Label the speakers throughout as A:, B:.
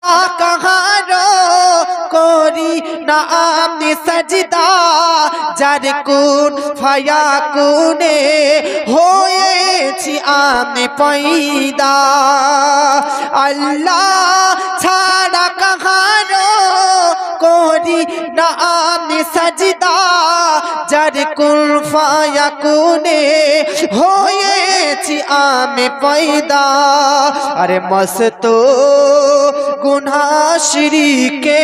A: কাহারো করি না আমি সাজদা যার কুন ফায়াকুনে হয়েছি আমি পয়দা আল্লাহ ছাড়া কাহারো করি না আমি সাজদা যার কুন ফায়াকুনে হয়েছি আমি পয়দা আরে মস্ত गुनाह शिरीके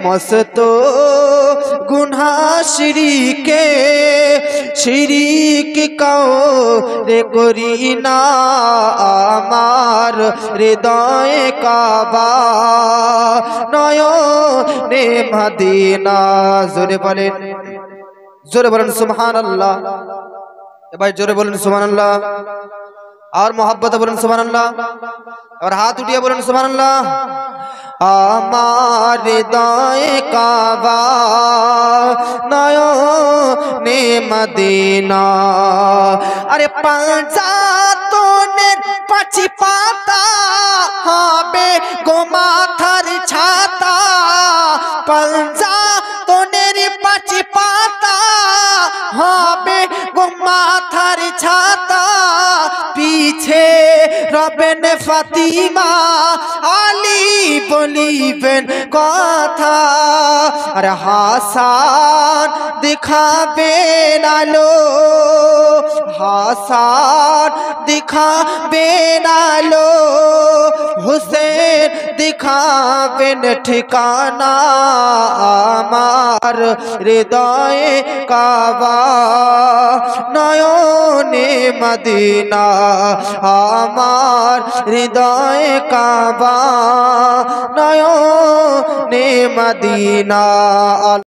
A: मस्त गुनाह शिरीके शिरीक काओ रे करीना आमार हृदय काबा नयने मदीना जोरे बोलें सुबहानल्लाह भाई जोरे बोलें सुबहानल्लाह और मोहब्बत बोलें सुबहानल्लाह और हाथ उठिए बोलें सुबहानल्लाह आमार हृदय काबा नयने मदीना अरे पंजातনের পাঁচি পাতা হবে গো মাথার ছাতা पंजातনের পাঁচি পাতা হবে গো মাথার ছাতা पीछे रबेन फातिमा आली बोलिबेन कथा अरे हासान दिखाबेन आलो हासान दिखाबेन आलो हुसैन दिखाबेन ठिकाना आमार हृदय काबा नयने मदीना आमार हृदय काबा नयने मदीना।